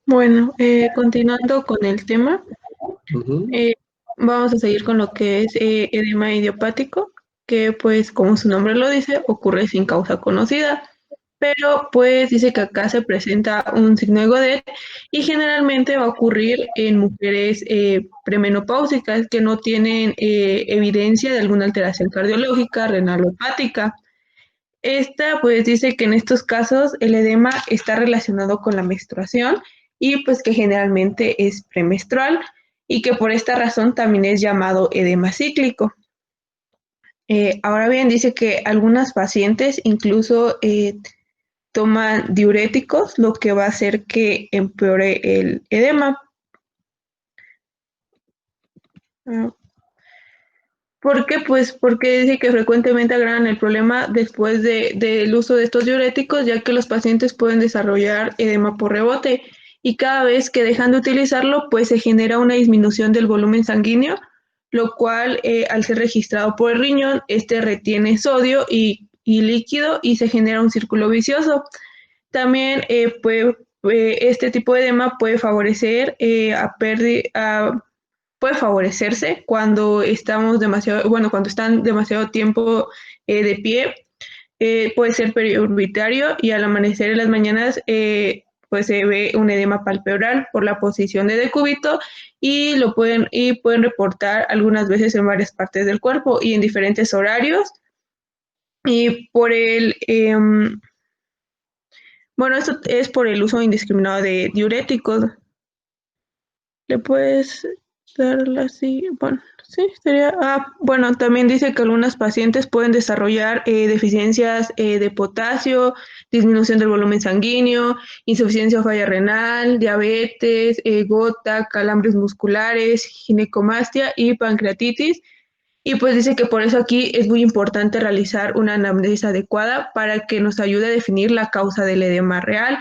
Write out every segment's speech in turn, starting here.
Bueno, continuando con el tema, Ujú. vamos a seguir con lo que es edema idiopático, que pues como su nombre lo dice, ocurre sin causa conocida, pero pues dice que acá se presenta un signo de Godet y generalmente va a ocurrir en mujeres premenopáusicas que no tienen evidencia de alguna alteración cardiológica, renal o hepática. Esta pues dice que en estos casos el edema está relacionado con la menstruación y pues que generalmente es premenstrual y que por esta razón también es llamado edema cíclico. Ahora bien, dice que algunas pacientes incluso toman diuréticos, lo que va a hacer que empeore el edema. Ah, ¿por qué? Pues porque dice que frecuentemente agravan el problema después del uso de estos diuréticos, ya que los pacientes pueden desarrollar edema por rebote y cada vez que dejan de utilizarlo, pues se genera una disminución del volumen sanguíneo, lo cual al ser registrado por el riñón, este retiene sodio y líquido y se genera un círculo vicioso. También este tipo de edema puede favorecer puede favorecerse cuando estamos demasiado, bueno, cuando están demasiado tiempo de pie, puede ser periorbitario y al amanecer en las mañanas pues se ve un edema palpebral por la posición de decúbito y pueden reportar algunas veces en varias partes del cuerpo y en diferentes horarios y por bueno, esto es por el uso indiscriminado de diuréticos. Le puedes darle así, bueno, sí, sería, bueno, también dice que algunas pacientes pueden desarrollar deficiencias de potasio, disminución del volumen sanguíneo, insuficiencia o falla renal, diabetes, gota, calambres musculares, ginecomastia y pancreatitis. Y pues dice que por eso aquí es muy importante realizar una anamnesis adecuada para que nos ayude a definir la causa del edema real.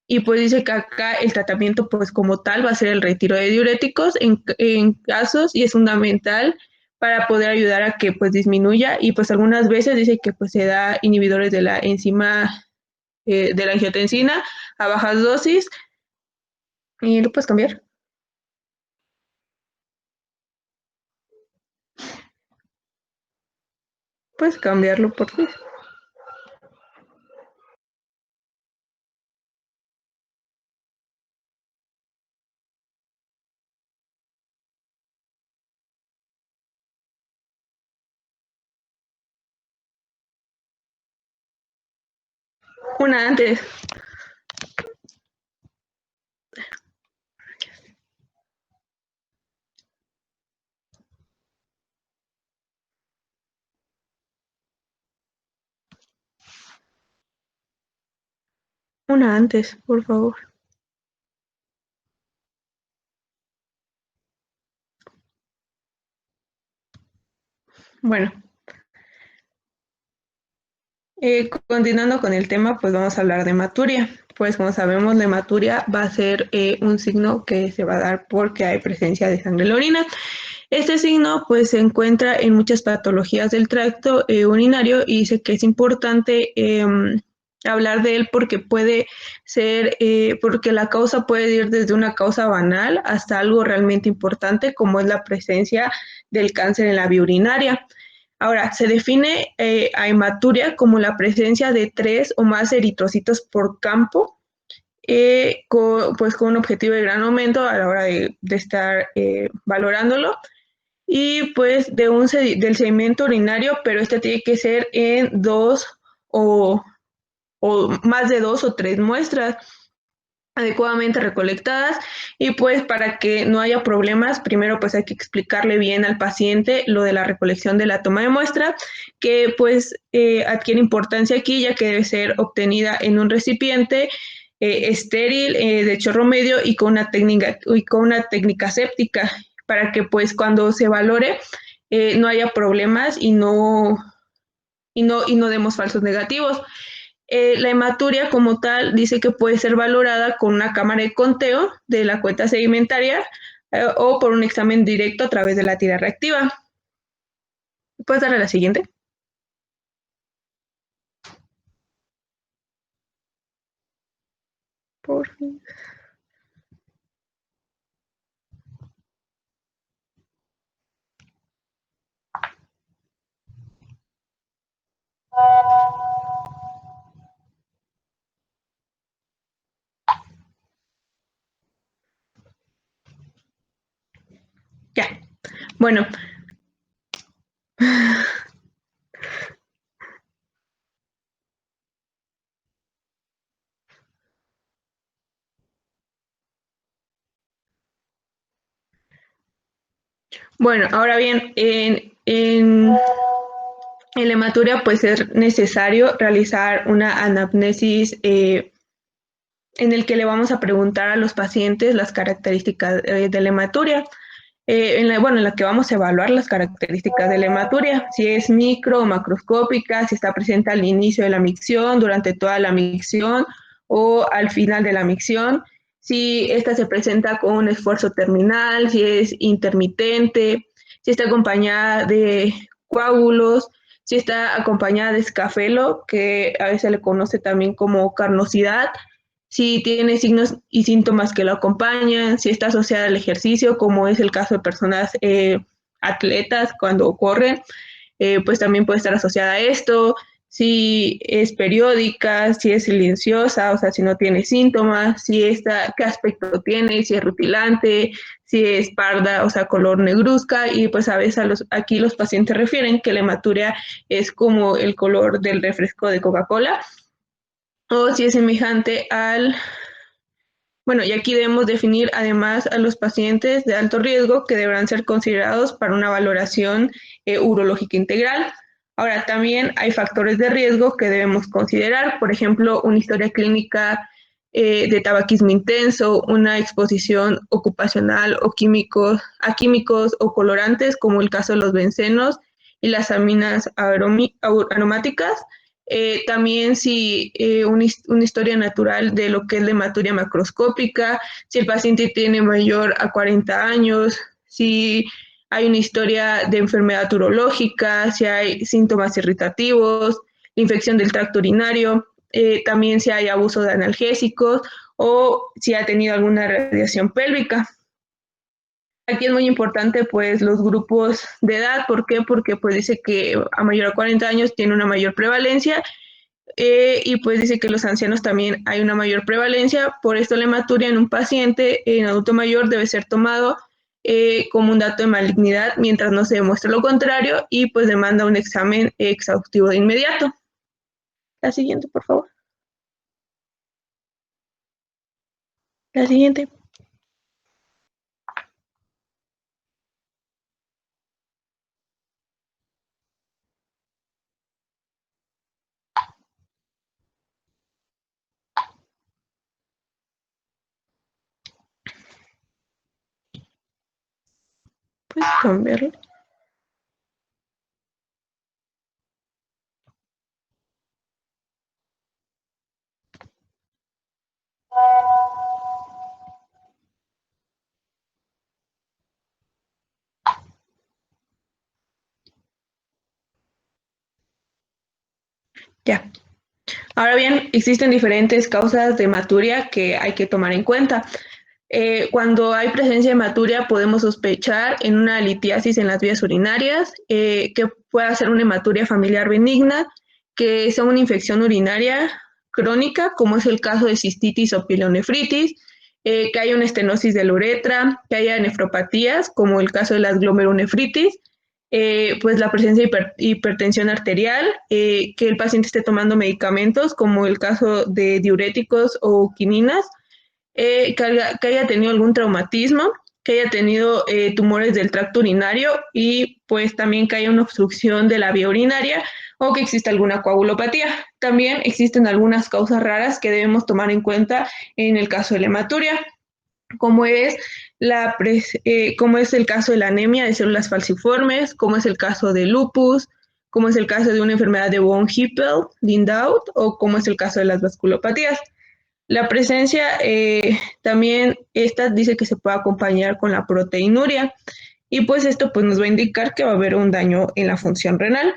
Y pues dice que acá el tratamiento pues como tal va a ser el retiro de diuréticos en casos y es fundamental para poder ayudar a que pues disminuya y pues algunas veces dice que pues se da inhibidores de la enzima de la angiotensina a bajas dosis y lo puedes cambiar. Puedes cambiarlo por ti. Una antes. Una antes, por favor. Bueno, continuando con el tema, pues vamos a hablar de hematuria. Pues como sabemos, la hematuria va a ser un signo que se va a dar porque hay presencia de sangre en la orina. Este signo pues se encuentra en muchas patologías del tracto urinario y dice que es importante hablar de él porque puede ser, porque la causa puede ir desde una causa banal hasta algo realmente importante como es la presencia del cáncer en la vía urinaria. Ahora, se define a hematuria como la presencia de 3 o más eritrocitos por campo, pues con un objetivo de gran aumento a la hora de estar valorándolo y pues del sedimento urinario, pero este tiene que ser en o, o más de 2 o 3 muestras adecuadamente recolectadas y pues para que no haya problemas, primero pues hay que explicarle bien al paciente lo de la recolección de la toma de muestra, que pues adquiere importancia aquí ya que debe ser obtenida en un recipiente estéril de chorro medio y con una técnica séptica para que pues cuando se valore no haya problemas y no demos falsos negativos. La hematuria como tal dice que puede ser valorada con una cámara de conteo de la cuenta sedimentaria o por un examen directo a través de la tira reactiva. ¿Puedes darle a la siguiente? Por fin. Ya. Bueno. Bueno, ahora bien, en la hematuria puede ser necesario realizar una anamnesis en el que le vamos a preguntar a los pacientes las características de la hematuria. En la que vamos a evaluar las características de la hematuria, si es micro o macroscópica, si está presente al inicio de la micción, durante toda la micción o al final de la micción, si esta se presenta con un esfuerzo terminal, si es intermitente, si está acompañada de coágulos, si está acompañada de escafelo, que a veces se le conoce también como carnosidad, si tiene signos y síntomas que lo acompañan, si está asociada al ejercicio, como es el caso de personas atletas cuando corren, pues también puede estar asociada a esto, si es periódica, si es silenciosa, o sea, si no tiene síntomas, si está, qué aspecto tiene, si es rutilante, si es parda, o sea, color negruzca, y pues a veces aquí los pacientes refieren que la hematuria es como el color del refresco de Coca-Cola, o si es semejante al bueno, y aquí debemos definir además a los pacientes de alto riesgo que deberán ser considerados para una valoración urológica integral. Ahora, también hay factores de riesgo que debemos considerar, por ejemplo, una historia clínica de tabaquismo intenso, una exposición ocupacional o a químicos o colorantes, como el caso de los bencenos y las aminas aromáticas, también si una historia natural de lo que es la hematuria macroscópica, si el paciente tiene mayor a 40 años, si hay una historia de enfermedad urológica, si hay síntomas irritativos, infección del tracto urinario, también si hay abuso de analgésicos o si ha tenido alguna radiación pélvica. Aquí es muy importante pues los grupos de edad, ¿por qué? Porque pues dice que a mayor a 40 años tiene una mayor prevalencia y pues dice que los ancianos también hay una mayor prevalencia, por esto la hematuria en un paciente, en adulto mayor, debe ser tomado como un dato de malignidad mientras no se demuestre lo contrario y pues demanda un examen exhaustivo de inmediato. La siguiente, por favor. La siguiente. Puedes cambiarlo. Ya. Ahora bien, existen diferentes causas de hematuria que hay que tomar en cuenta. Cuando hay presencia de hematuria podemos sospechar en una litiasis en las vías urinarias, que pueda ser una hematuria familiar benigna, que sea una infección urinaria crónica, como es el caso de cistitis o pielonefritis, que haya una estenosis de la uretra, que haya nefropatías, como el caso de las glomerulonefritis, pues la presencia de hipertensión arterial, que el paciente esté tomando medicamentos, como el caso de diuréticos o quininas, que haya tenido algún traumatismo, que haya tenido tumores del tracto urinario y pues también que haya una obstrucción de la vía urinaria o que exista alguna coagulopatía. También existen algunas causas raras que debemos tomar en cuenta en el caso de la hematuria. como es, como es el caso de la anemia de células falciformes, como es el caso de lupus, como es el caso de una enfermedad de von Hippel-Lindau o como es el caso de las vasculopatías. La presencia también, esta dice que se puede acompañar con la proteinuria y pues esto pues nos va a indicar que va a haber un daño en la función renal.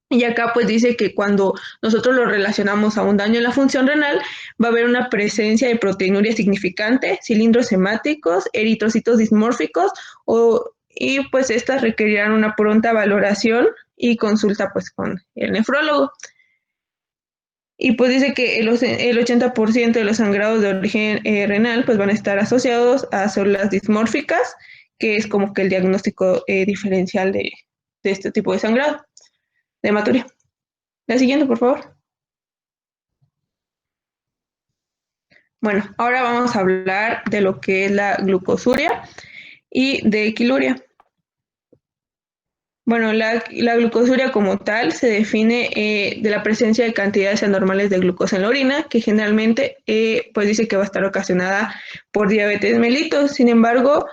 Y acá pues dice que cuando nosotros lo relacionamos a un daño en la función renal, va a haber una presencia de proteinuria significante, cilindros hemáticos, eritrocitos dismórficos, y pues estas requerirán una pronta valoración y consulta pues con el nefrólogo. Y pues dice que el 80% de los sangrados de origen renal pues van a estar asociados a células dismórficas, que es como que el diagnóstico diferencial de este tipo de sangrado, de hematuria. La siguiente, por favor. Bueno, ahora vamos a hablar de lo que es la glucosuria y de equiluria. Bueno, la glucosuria como tal se define de la presencia de cantidades anormales de glucosa en la orina, que generalmente pues dice que va a estar ocasionada por diabetes mellitus. Sin embargo,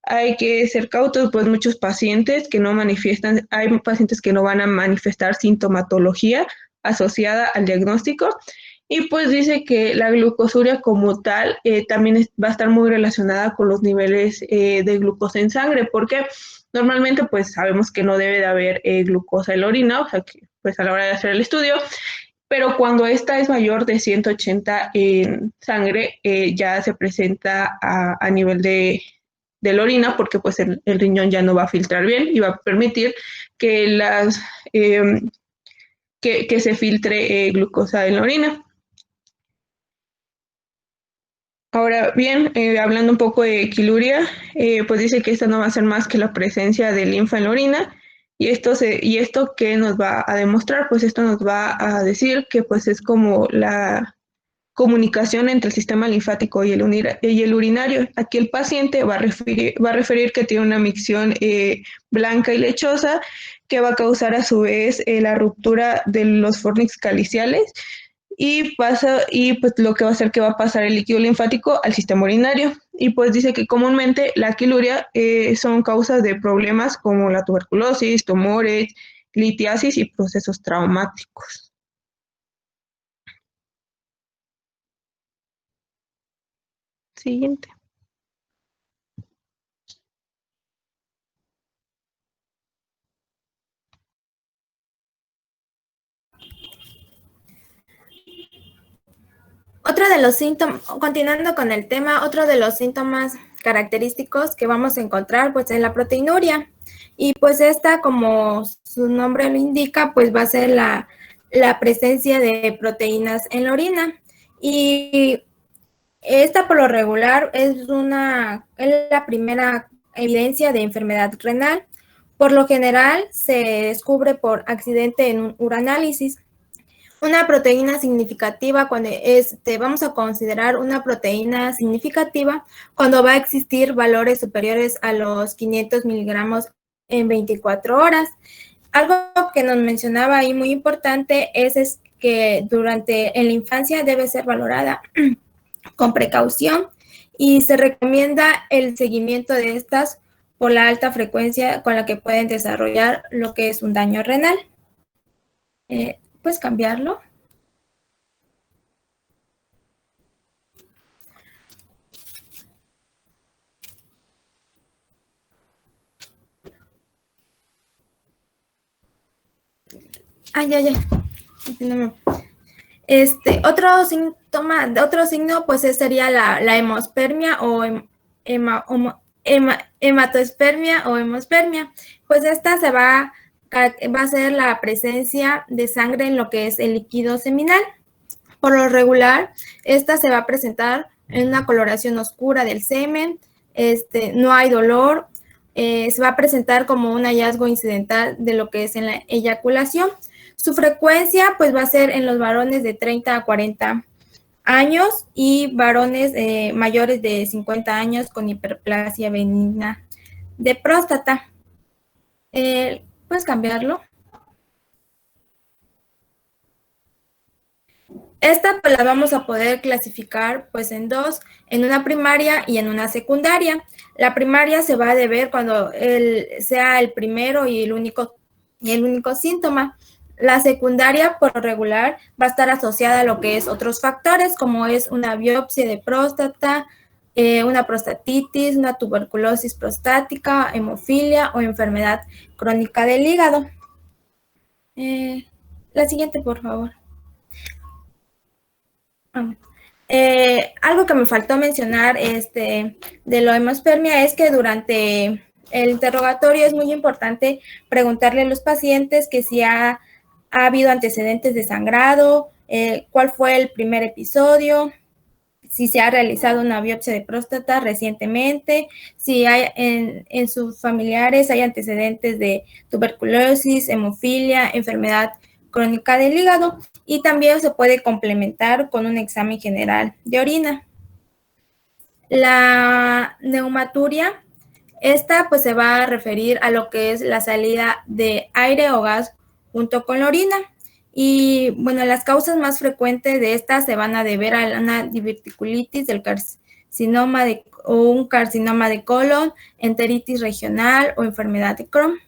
hay que ser cautos, pues muchos pacientes que no manifiestan, hay pacientes que no van a manifestar sintomatología asociada al diagnóstico. Y pues dice que la glucosuria como tal también va a estar muy relacionada con los niveles de glucosa en sangre, porque normalmente pues sabemos que no debe de haber glucosa en la orina, o sea que pues a la hora de hacer el estudio, pero cuando esta es mayor de 180 en sangre, ya se presenta a nivel de la orina, porque pues el riñón ya no va a filtrar bien y va a permitir que, que se filtre glucosa en la orina. Ahora bien, hablando un poco de equiluria, pues dice que esta no va a ser más que la presencia de linfa en la orina. Y esto qué nos va a demostrar, pues esto nos va a decir que pues es como la comunicación entre el sistema linfático y el urinario. Aquí el paciente va a referir que tiene una micción blanca y lechosa que va a causar a su vez la ruptura de los fornix caliciales y pues lo que va a hacer que va a pasar el líquido linfático al sistema urinario. Y pues dice que comúnmente la quiluria son causas de problemas como la tuberculosis, tumores, litiasis y procesos traumáticos. Siguiente. Otro de los síntomas, continuando con el tema, otro de los síntomas característicos que vamos a encontrar pues es la proteinuria. Y pues esta, como su nombre lo indica, pues va a ser la presencia de proteínas en la orina. Y esta por lo regular es la primera evidencia de enfermedad renal. Por lo general se descubre por accidente en un uranálisis. Una proteína significativa vamos a considerar una proteína significativa cuando va a existir valores superiores a los 500 miligramos en 24 horas. Algo que nos mencionaba ahí muy importante es que en la infancia debe ser valorada con precaución y se recomienda el seguimiento de estas por la alta frecuencia con la que pueden desarrollar lo que es un daño renal. ¿Puedes cambiarlo? Ya. Otro signo, pues sería la hemospermia o hematospermia o hemospermia. Pues esta va a ser la presencia de sangre en lo que es el líquido seminal. Por lo regular, esta se va a presentar en una coloración oscura del semen, no hay dolor, se va a presentar como un hallazgo incidental de lo que es en la eyaculación. Su frecuencia pues va a ser en los varones de 30 a 40 años y varones mayores de 50 años con hiperplasia benigna de próstata. ¿Puedes cambiarlo? Esta pues la vamos a poder clasificar pues en dos, en una primaria y en una secundaria. La primaria se va a deber cuando sea el primero y el único síntoma. La secundaria, por lo regular, va a estar asociada a lo que es otros factores, como es una biopsia de próstata, una prostatitis, una tuberculosis prostática, hemofilia o enfermedad crónica del hígado. La siguiente, por favor. Algo que me faltó mencionar de la hemospermia es que durante el interrogatorio es muy importante preguntarle a los pacientes que si ha habido antecedentes de sangrado, cuál fue el primer episodio, si se ha realizado una biopsia de próstata recientemente, si hay en sus familiares hay antecedentes de tuberculosis, hemofilia, enfermedad crónica del hígado, y también se puede complementar con un examen general de orina. La neumaturia, esta pues se va a referir a lo que es la salida de aire o gas junto con la orina. Y bueno, las causas más frecuentes de esta se van a deber a una diverticulitis del carcinoma o un carcinoma de colon, enteritis regional o enfermedad de Crohn.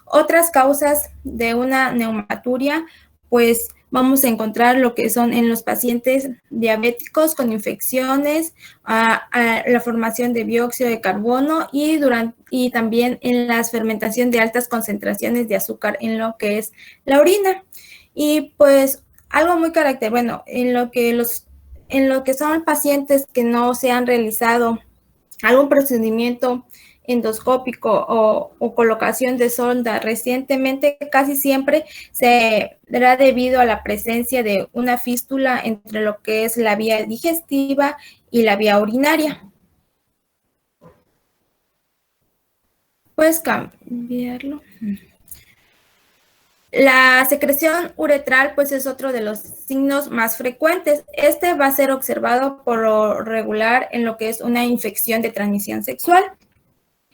Otras causas de una neumaturia, pues vamos a encontrar lo que son en los pacientes diabéticos con infecciones, la formación de dióxido de carbono y también en la fermentación de altas concentraciones de azúcar en lo que es la orina. Y pues algo muy característico, en lo que son pacientes que no se han realizado algún procedimiento endoscópico o colocación de sonda recientemente, casi siempre se dará debido a la presencia de una fístula entre lo que es la vía digestiva y la vía urinaria. Puedes cambiarlo. La secreción uretral, pues, es otro de los signos más frecuentes. Este va a ser observado por lo regular en lo que es una infección de transmisión sexual.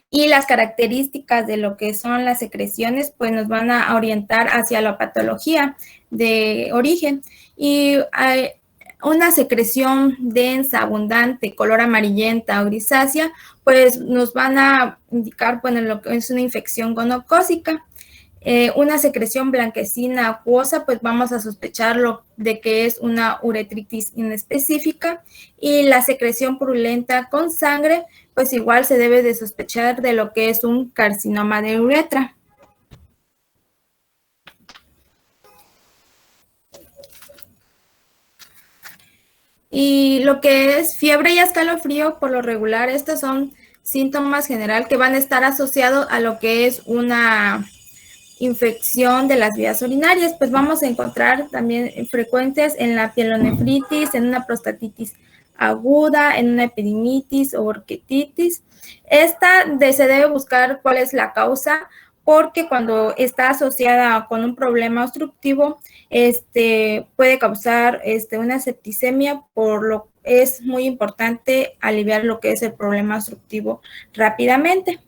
Y las características de lo que son las secreciones, pues, nos van a orientar hacia la patología de origen. Y hay una secreción densa, abundante, color amarillenta o grisácea, pues nos van a indicar, bueno, lo que es una infección gonocócica. Una secreción blanquecina acuosa, pues vamos a sospecharlo de que es una uretritis inespecífica, y la secreción purulenta con sangre, pues igual se debe de sospechar de lo que es un carcinoma de uretra. Y lo que es fiebre y escalofrío, por lo regular, estos son síntomas general que van a estar asociados a lo que es una infección de las vías urinarias, pues vamos a encontrar también frecuentes en la pielonefritis, en una prostatitis aguda, en una epidimitis o orquititis. Esta se debe buscar cuál es la causa, porque cuando está asociada con un problema obstructivo, puede causar una septicemia, por lo que es muy importante aliviar lo que es el problema obstructivo rápidamente.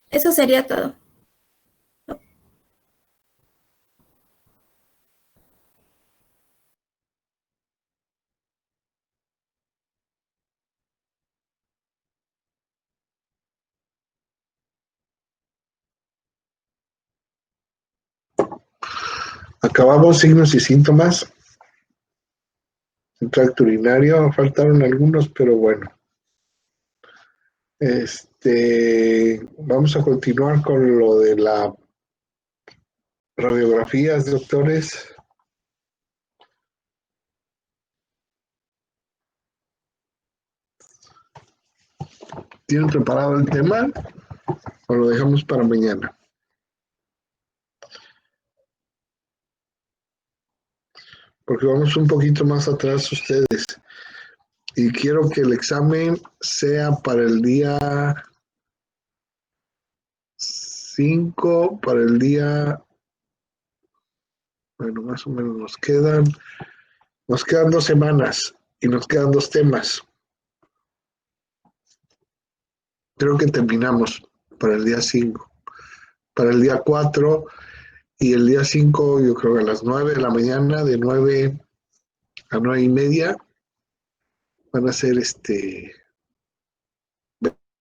Eso sería todo. Acabamos signos y síntomas. El tracto urinario, faltaron algunos, pero bueno. Vamos a continuar con lo de las radiografías, doctores. ¿Tienen preparado el tema o lo dejamos para mañana? Porque vamos un poquito más atrás ustedes. Y quiero que el examen sea para el día 5, para el día... Bueno, más o menos nos quedan 2 semanas y nos quedan 2 temas. Creo que terminamos para el día 5. Para el día 4 Y el día 5, yo creo que a las 9 de la mañana, de 9 a 9:30, van a ser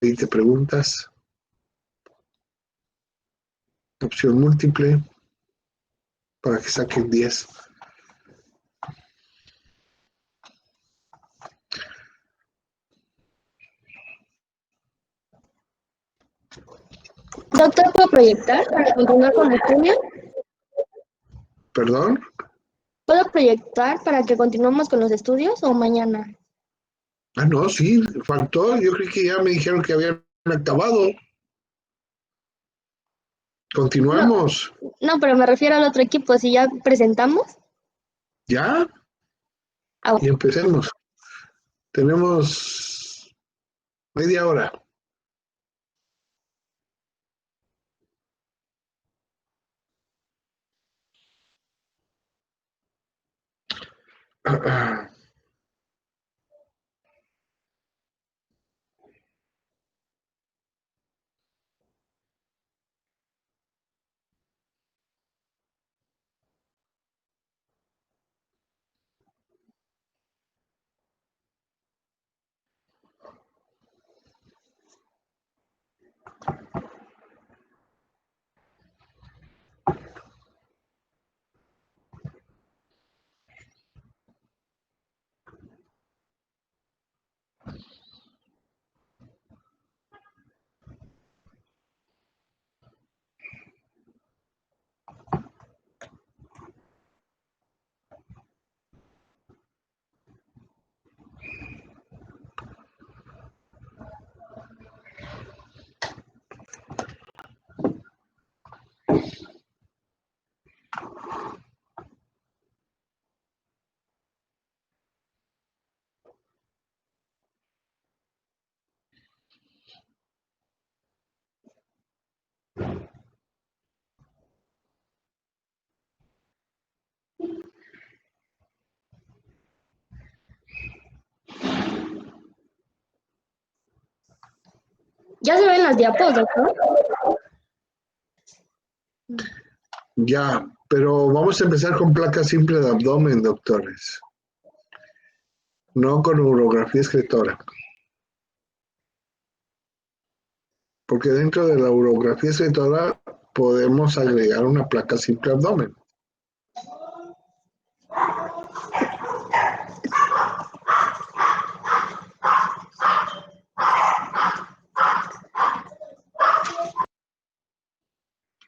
20 preguntas, opción múltiple, para que saquen 10. Doctor, ¿puedo proyectar para continuar con el estudio? ¿Perdón? ¿Puedo proyectar para que continuemos con los estudios o mañana? Ah, no, sí, faltó. Yo creí que ya me dijeron que habían acabado. No, Continuamos. no, pero me refiero al otro equipo. Si ya presentamos. ¿Ya? Ah, Y empecemos. Tenemos media hora. ya se ven las diapos, doctor. Ya, pero vamos a empezar con placa simple de abdomen, doctores. No con urografía escritora. Porque dentro de la urografía escritora podemos agregar una placa simple abdomen.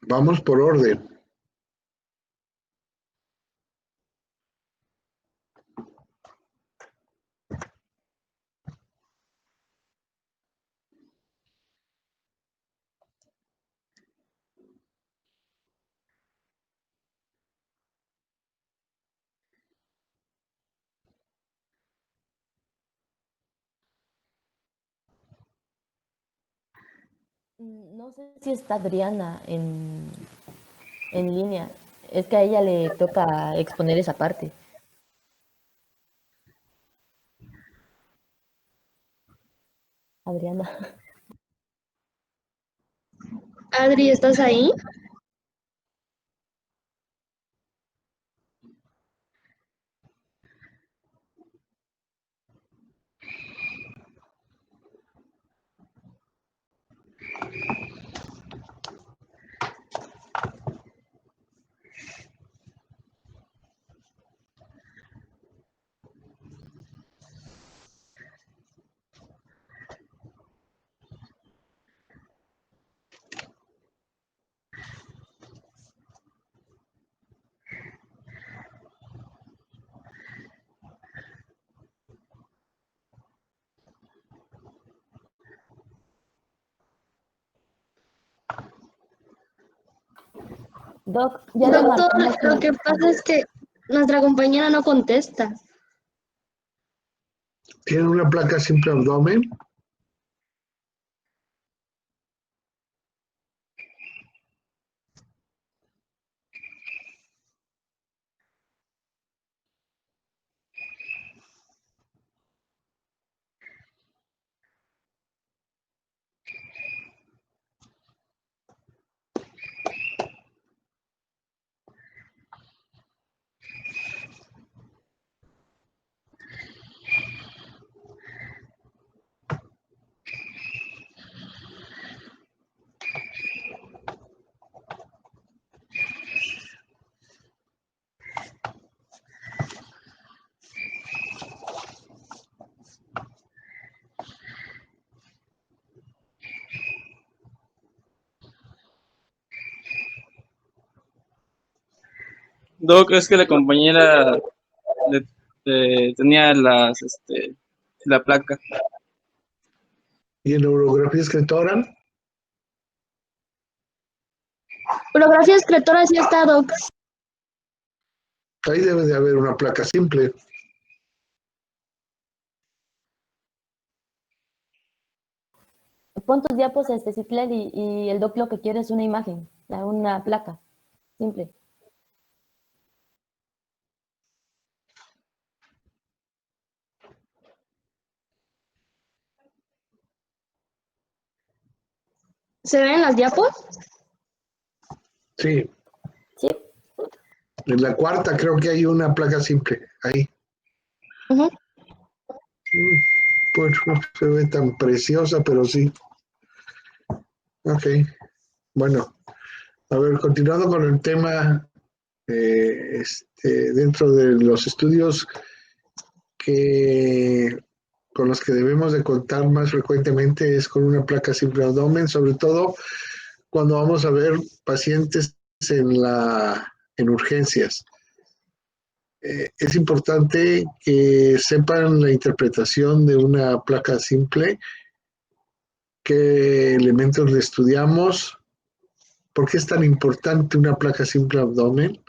Vamos por orden. No sé si está Adriana en línea. Es que a ella le toca exponer esa parte. Adriana. Adri, ¿estás ahí? Doc, ya le Doctor, marcamos. lo que pasa es que nuestra compañera no contesta. ¿Tienen una placa simple abdomen? Doc, es que la compañera tenía la placa. ¿Y en orografía escritora? Orografía escritora sí está, Doc. Ahí debe de haber una placa simple. Pon tus diapos, Citlal, y el doc lo que quiere es una imagen, una placa, simple. ¿Se ven las diapos? Sí, Sí, en la cuarta creo que hay una placa simple. Ahí. Ujú. Pues no se ve tan preciosa, pero sí. Ok. Bueno, a ver, continuando con el tema, dentro de los estudios que con los que debemos de contar más frecuentemente es con una placa simple abdomen, sobre todo cuando vamos a ver pacientes en urgencias. Es importante que sepan la interpretación de una placa simple, qué elementos le estudiamos, por qué es tan importante una placa simple abdomen.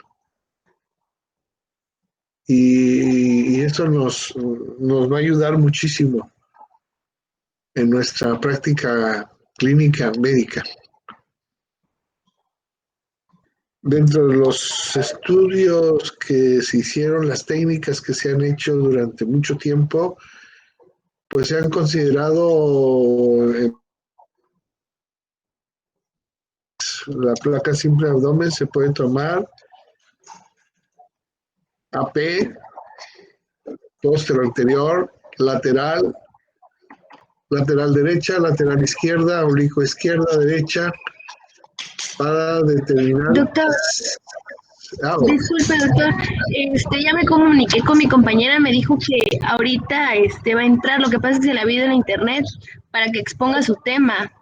Y eso nos va a ayudar muchísimo en nuestra práctica clínica médica. Dentro de los estudios que se hicieron, las técnicas que se han hecho durante mucho tiempo, pues se han considerado la placa simple abdomen se puede tomar AP, póstero anterior, lateral, lateral derecha, lateral izquierda, oblicuo izquierda, derecha, para determinar. Doctor, Bueno. disculpe, doctor. Ya me comuniqué con mi compañera, me dijo que ahorita va a entrar. Lo que pasa es que se la vi en la internet para que exponga su tema.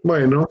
Bueno.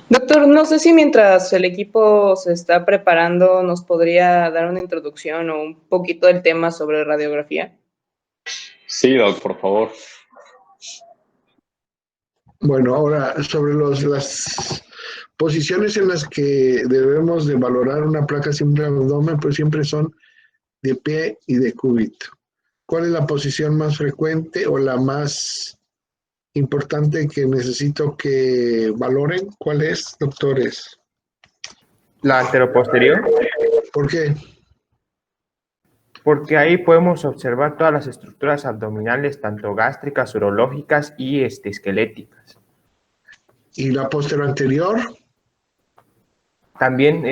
Doctor, no sé si mientras el equipo se está preparando nos podría dar una introducción o un poquito del tema sobre radiografía. Sí, Doc, por favor. Bueno, ahora sobre las posiciones en las que debemos de valorar una placa simple de abdomen, pues siempre son de pie y de cúbito. ¿Cuál es la posición más frecuente o la más importante que necesito que valoren? ¿Cuál es, doctores? La anteroposterior, ¿Por qué? porque ahí podemos observar todas las estructuras abdominales, tanto gástricas, urológicas y esqueléticas. ¿Y la posterior anterior? También,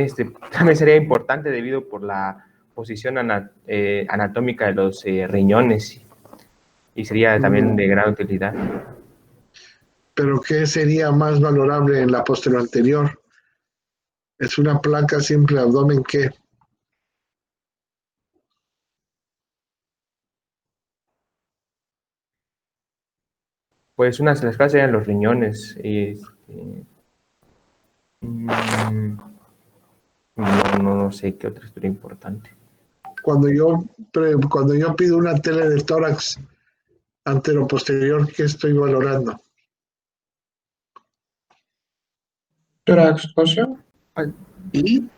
también sería importante debido por la posición anatómica de los riñones y sería también de gran utilidad. ¿Pero qué sería más valorable en la posterior anterior? ¿Es una placa simple de abdomen qué? Pues unas de las clases serían los riñones. No sé qué otra historia importante. Cuando yo pido una tele de tórax anteroposterior, ¿qué estoy valorando? Tórax óseo. ¿Y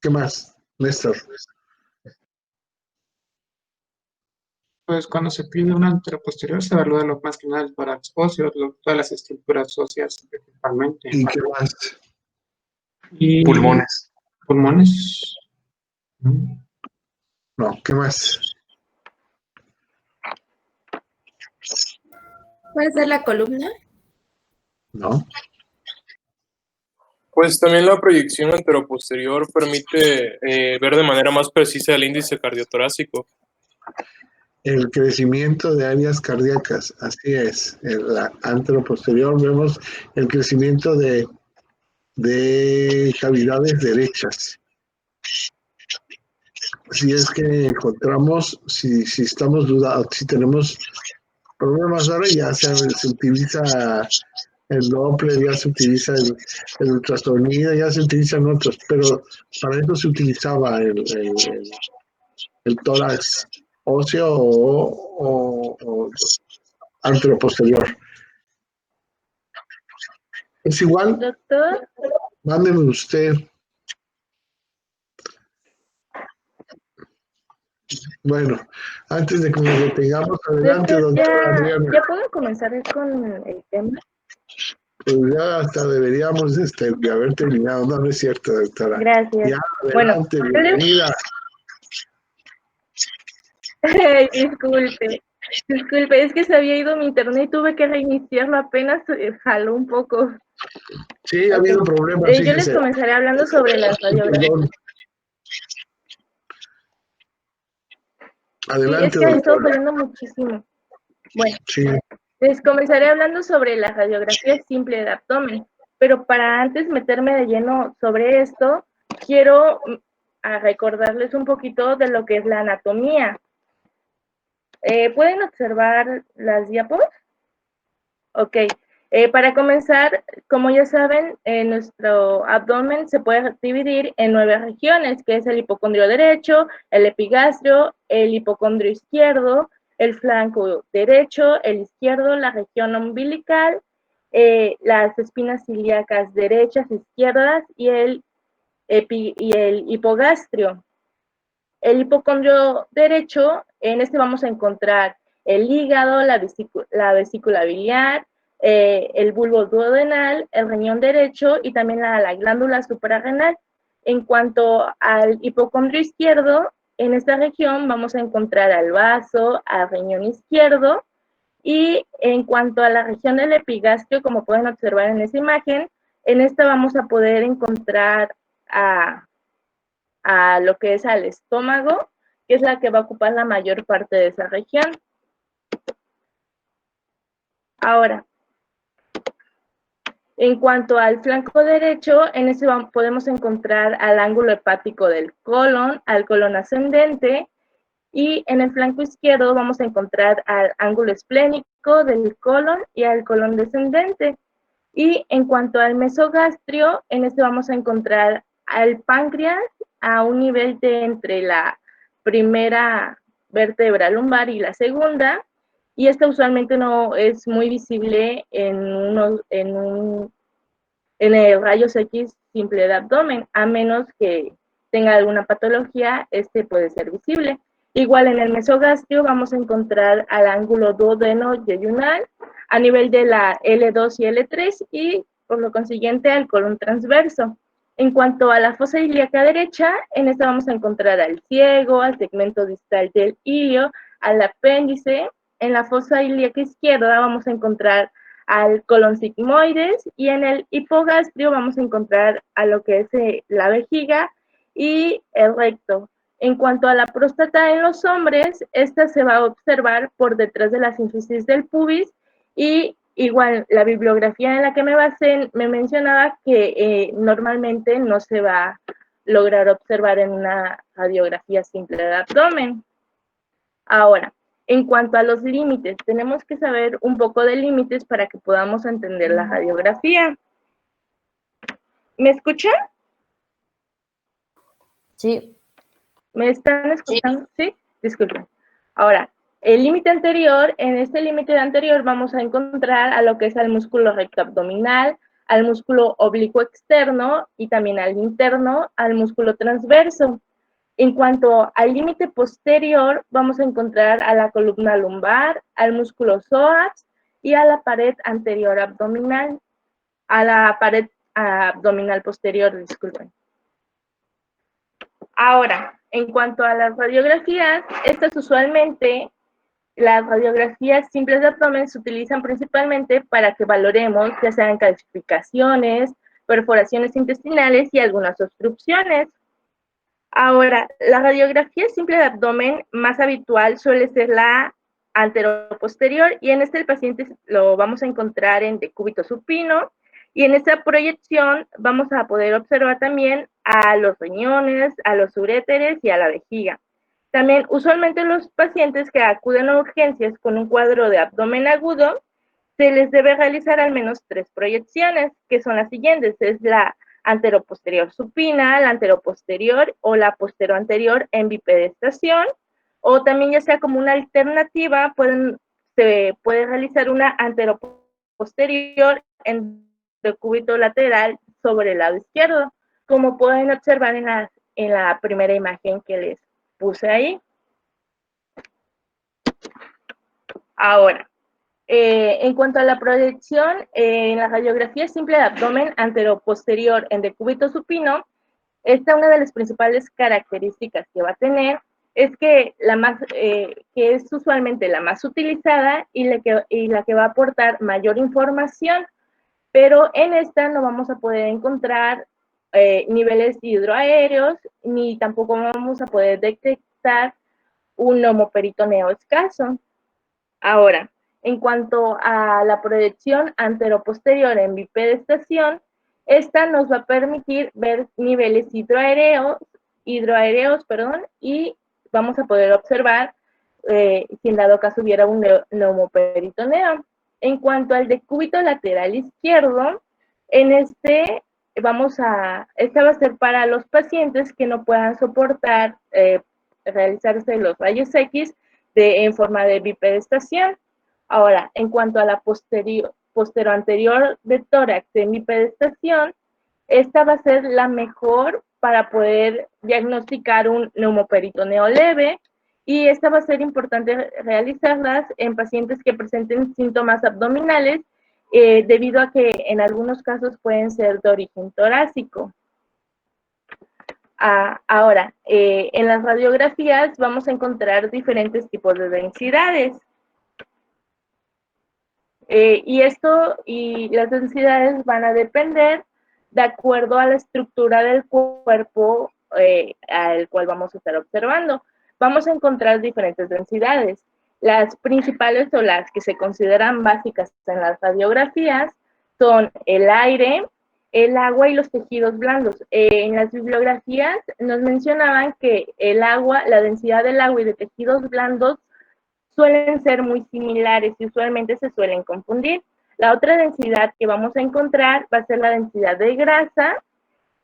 qué más, Néstor? Pues cuando se pide una anteroposterior se evalúa lo más que nada el tórax óseo, todas las estructuras óseas principalmente. ¿Y qué más? Y Pulmones. pulmones. No, ¿qué más? ¿Puede ser la columna? No. Pues también la proyección anteroposterior permite ver de manera más precisa el índice cardiotorácico. El crecimiento de áreas cardíacas, así es. En la anteroposterior vemos el crecimiento de cavidades derechas. Si es que encontramos, si estamos dudando, si tenemos problemas ahora, ya se utiliza el Doppler, ya se utiliza el ultrasonido, ya se utilizan otros, pero para eso se utilizaba el tórax óseo o anteroposterior. Es igual, Doctor, mándeme usted. Bueno, antes de que nos detengamos, adelante, doctor, doctora Adriana. ¿ya puedo comenzar con el tema? Pues ya hasta deberíamos de haber terminado. No, no es cierto, doctora. Gracias. Ya, Bueno, adelante, bienvenida. Disculpe, es que se había ido mi internet y tuve que reiniciarlo, apenas jaló un poco. Sí, ha Ok. habido problemas, Yo les fíjese. comenzaré hablando sobre las radiografías. Perdón. Sí, Adelante, es que me he estado doctora. fallando muchísimo. Bueno, Sí. les comenzaré hablando sobre la radiografía simple de abdomen, pero para antes meterme de lleno sobre esto, quiero recordarles un poquito de lo que es la anatomía. ¿Pueden observar las diapos? Ok. Para comenzar, como ya saben, nuestro abdomen se puede dividir en 9 regiones, que es el hipocondrio derecho, el epigastrio, el hipocondrio izquierdo, el flanco derecho, el izquierdo, la región umbilical, las espinas ilíacas derechas, izquierdas y el hipogastrio. El hipocondrio derecho, en este vamos a encontrar el hígado, la vesícula biliar, el bulbo duodenal, el riñón derecho y también la glándula suprarrenal. En cuanto al hipocondrio izquierdo, en esta región vamos a encontrar al vaso, al riñón izquierdo, y en cuanto a la región del epigastrio, como pueden observar en esa imagen, en esta vamos a poder encontrar a lo que es al estómago, que es la que va a ocupar la mayor parte de esa región. Ahora, en cuanto al flanco derecho, en ese podemos encontrar al ángulo hepático del colon, al colon ascendente, y en el flanco izquierdo vamos a encontrar al ángulo esplénico del colon y al colon descendente. Y en cuanto al mesogastrio, en este vamos a encontrar al páncreas a un nivel de entre la primera vértebra lumbar y la segunda, y esta usualmente no es muy visible en el rayos X simple de abdomen, a menos que tenga alguna patología, este puede ser visible. Igual en el mesogastrio vamos a encontrar al ángulo duodeno-yeyunal a nivel de la L2 y L3 y por lo consiguiente al colon transverso. En cuanto a la fosa ilíaca derecha, en esta vamos a encontrar al ciego, al segmento distal del ilio, al apéndice. En la fosa ilíaca izquierda vamos a encontrar al colon sigmoides y en el hipogastrio vamos a encontrar a lo que es la vejiga y el recto. En cuanto a la próstata en los hombres, esta se va a observar por detrás de la sínfisis del pubis y igual la bibliografía en la que me basé me mencionaba que normalmente no se va a lograr observar en una radiografía simple de abdomen. Ahora, en cuanto a los límites, tenemos que saber un poco de límites para que podamos entender la radiografía. ¿Me escuchan? Sí. ¿Me están escuchando? Sí, disculpen. Ahora, el límite anterior, en este límite anterior vamos a encontrar a lo que es al músculo recto abdominal, al músculo oblicuo externo y también al interno, al músculo transverso. En cuanto al límite posterior, vamos a encontrar a la columna lumbar, al músculo psoas y a la pared anterior abdominal, a la pared abdominal posterior, disculpen. Ahora, en cuanto a las radiografías, las radiografías simples de abdomen se utilizan principalmente para que valoremos ya sean calcificaciones, perforaciones intestinales y algunas obstrucciones. Ahora, la radiografía simple de abdomen más habitual suele ser la anteroposterior y en este el paciente lo vamos a encontrar en decúbito supino y en esta proyección vamos a poder observar también a los riñones, a los uréteres y a la vejiga. También usualmente los pacientes que acuden a urgencias con un cuadro de abdomen agudo se les debe realizar al menos 3 proyecciones, que son las siguientes, es la anteroposterior supina, la anteroposterior o la posteroanterior en bipedestación, o también ya sea como una alternativa, se puede realizar una anteroposterior en decúbito lateral sobre el lado izquierdo, como pueden observar en la primera imagen que les puse ahí. Ahora, en cuanto a la proyección, en la radiografía simple de abdomen anteroposterior en decúbito supino, una de las principales características que va a tener es que es usualmente la más utilizada y la que va a aportar mayor información, pero en esta no vamos a poder encontrar niveles hidroaéreos ni tampoco vamos a poder detectar un neumoperitoneo escaso. Ahora, en cuanto a la proyección anteroposterior en bipedestación, esta nos va a permitir ver niveles hidroaéreos, y vamos a poder observar si en dado caso hubiera un neumoperitoneo. En cuanto al decúbito lateral izquierdo, este va a ser para los pacientes que no puedan soportar realizarse los rayos X en forma de bipedestación. Ahora, en cuanto a la posteroanterior de tórax en bipedestación, esta va a ser la mejor para poder diagnosticar un neumoperitoneo leve y esta va a ser importante realizarlas en pacientes que presenten síntomas abdominales debido a que en algunos casos pueden ser de origen torácico. Ahora, en las radiografías vamos a encontrar diferentes tipos de densidades. Y las densidades van a depender de acuerdo a la estructura del cuerpo al cual vamos a estar observando. Vamos a encontrar diferentes densidades. Las principales o las que se consideran básicas en las radiografías son el aire, el agua y los tejidos blandos. En las bibliografías nos mencionaban que la densidad del agua y de tejidos blandos suelen ser muy similares y usualmente se suelen confundir. La otra densidad que vamos a encontrar va a ser la densidad de grasa,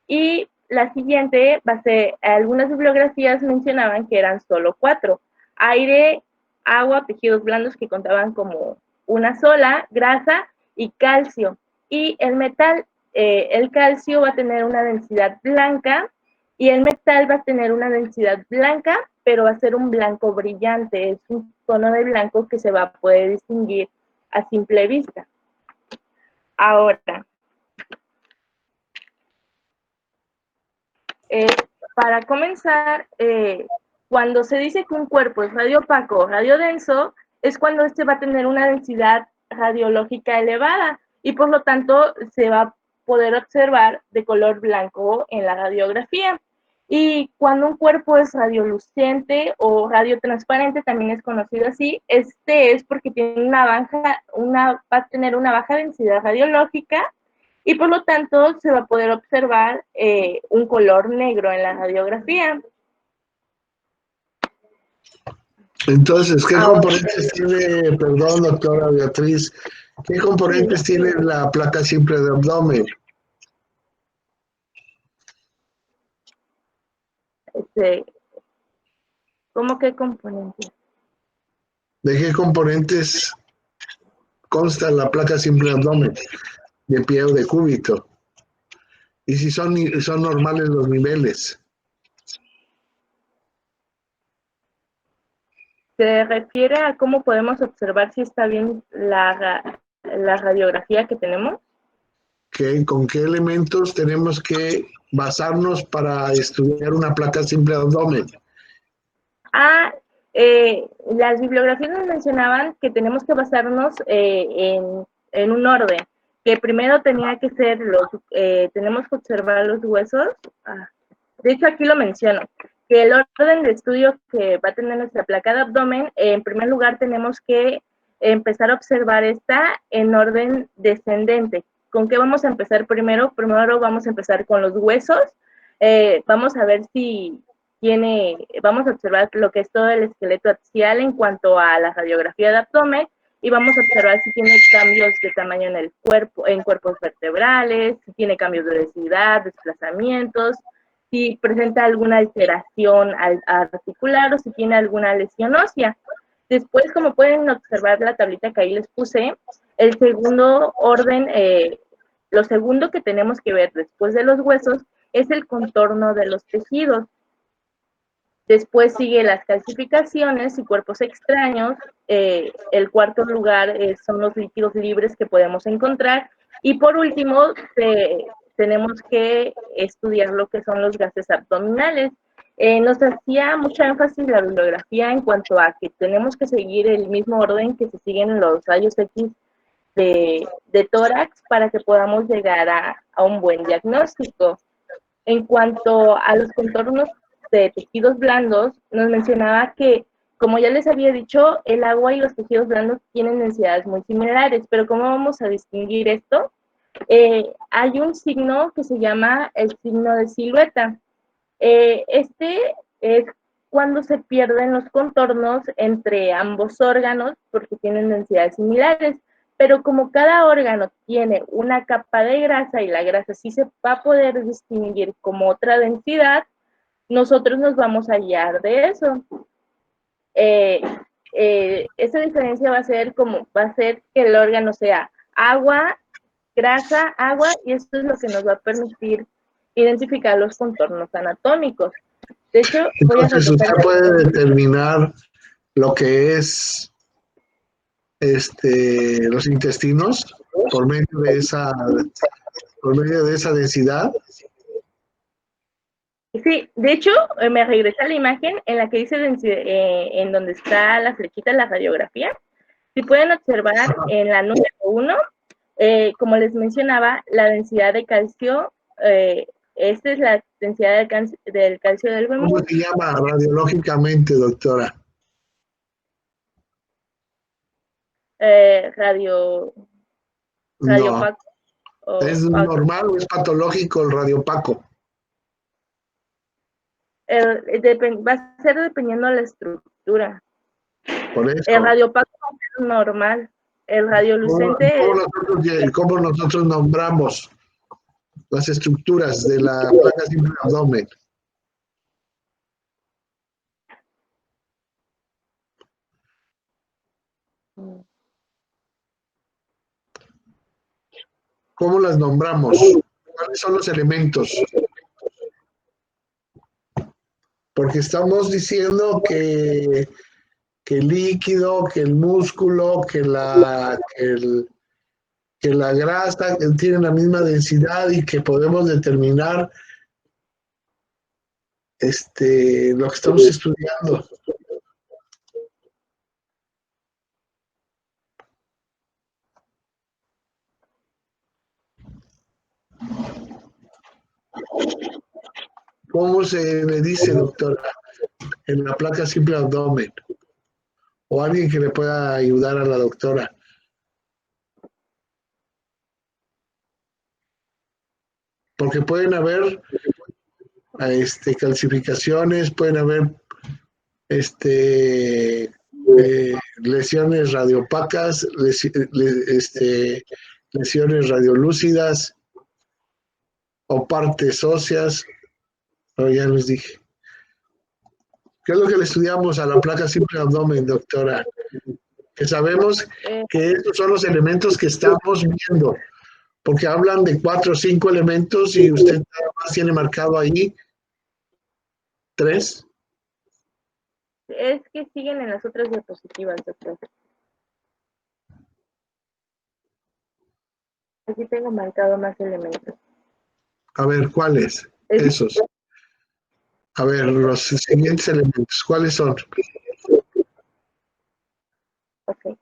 y la siguiente va a ser, algunas bibliografías mencionaban que eran solo 4: aire, agua, tejidos blandos que contaban como una sola, grasa y calcio. Y el metal, el calcio va a tener una densidad blanca y el metal va a tener una densidad blanca, pero va a ser un blanco brillante, es un tono de blanco que se va a poder distinguir a simple vista. Ahora, para comenzar, cuando se dice que un cuerpo es radiopaco o radiodenso, es cuando este va a tener una densidad radiológica elevada y por lo tanto se va a poder observar de color blanco en la radiografía. Y cuando un cuerpo es radiolucente o radiotransparente, también es conocido así, este es porque tiene va a tener una baja densidad radiológica y por lo tanto se va a poder observar un color negro en la radiografía. Entonces, ¿qué componentes tiene, perdón, doctora Beatriz, qué componentes tiene la placa simple de abdomen? ¿Cómo qué componentes? ¿De qué componentes consta la placa simple de abdomen? ¿De pie o de cúbito? Y si son normales los niveles. ¿Se refiere a cómo podemos observar si está bien la radiografía que tenemos? ¿Con qué elementos tenemos que basarnos para estudiar una placa simple de abdomen? Las bibliografías nos mencionaban que tenemos que basarnos en un orden, que primero tenía que ser tenemos que observar los huesos. De hecho, aquí lo menciono, que el orden de estudio que va a tener nuestra placa de abdomen, en primer lugar tenemos que empezar a observar esta en orden descendente. ¿Con qué vamos a empezar primero? Primero vamos a empezar con los huesos. Vamos a ver si vamos a observar lo que es todo el esqueleto axial en cuanto a la radiografía de abdomen, y vamos a observar si tiene cambios de tamaño en el cuerpo, en cuerpos vertebrales, si tiene cambios de densidad, desplazamientos, si presenta alguna alteración articular o si tiene alguna lesión ósea. Después, como pueden observar la tablita que ahí les puse, el segundo orden, lo segundo que tenemos que ver después de los huesos es el contorno de los tejidos. Después sigue las calcificaciones y cuerpos extraños. El cuarto lugar son los líquidos libres que podemos encontrar. Y por último, tenemos que estudiar lo que son los gases abdominales. Nos hacía mucha énfasis la bibliografía en cuanto a que tenemos que seguir el mismo orden que se siguen los rayos X de tórax para que podamos llegar a un buen diagnóstico. En cuanto a los contornos de tejidos blandos, nos mencionaba que, como ya les había dicho, el agua y los tejidos blandos tienen densidades muy similares, pero ¿cómo vamos a distinguir esto? Hay un signo que se llama el signo de silueta. Este es cuando se pierden los contornos entre ambos órganos porque tienen densidades similares, pero como cada órgano tiene una capa de grasa y la grasa sí se va a poder distinguir como otra densidad, nosotros nos vamos a guiar de eso. Esa diferencia va a ser que el órgano sea agua, grasa, agua, y esto es lo que nos va a permitir identificar los contornos anatómicos. De hecho, entonces usted puede determinar lo que es los intestinos por medio de esa densidad. Sí, de hecho, me regresa la imagen en la que dice en donde está la flechita en la radiografía. Si pueden observar en la número 1, como les mencionaba, la densidad de calcio, esta es la densidad del calcio del fémur. ¿Cómo se llama radiológicamente, doctora? Radiopaco. No. ¿Es normal o es patológico el radiopaco? Va a ser dependiendo de la estructura. Por eso. El radiopaco es normal. El radiolucente ¿Cómo nosotros nombramos las estructuras de la placa simple abdomen? ¿Cómo las nombramos? ¿Cuáles son los elementos? Porque estamos diciendo que el líquido, que el músculo, que la grasa tienen la misma densidad y que podemos determinar lo que estamos estudiando. ¿Cómo se le dice, doctora, en la placa simple abdomen? O alguien que le pueda ayudar a la doctora. Porque pueden haber calcificaciones, pueden haber lesiones radiopacas, lesiones radiolúcidas o partes óseas, pero ya les dije. ¿Qué es lo que le estudiamos a la placa simple abdomen, doctora? Que sabemos que estos son los elementos que estamos viendo, porque hablan de 4 o 5 elementos y usted nada más tiene marcado ahí 3. Es que siguen en las otras diapositivas, doctor. Aquí tengo marcado más elementos. A ver, ¿cuáles? Esos. A ver, los siguientes elementos, ¿cuáles son? Ok.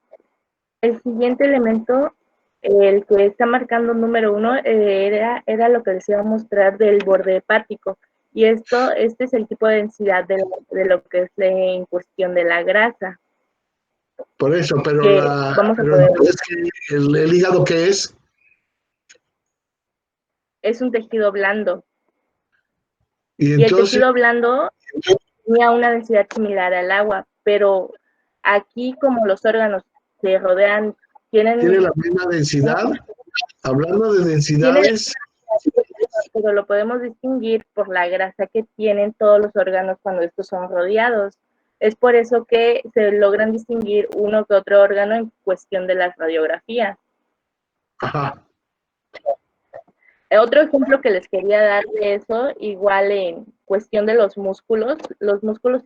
El siguiente elemento, el que está marcando número 1, era lo que les iba a mostrar del borde hepático. Y este es el tipo de densidad de lo que es en cuestión de la grasa. Por eso, pero, entonces, ¿el hígado qué es? Es un tejido blando. Y el tejido blando tenía una densidad similar al agua, pero aquí como los órganos que rodean ¿tiene la misma densidad? Hablando de densidades... Pero lo podemos distinguir por la grasa que tienen todos los órganos cuando estos son rodeados. Es por eso que se logran distinguir uno que otro órgano en cuestión de las radiografías. Ajá. Otro ejemplo que les quería dar de eso, igual en cuestión de los músculos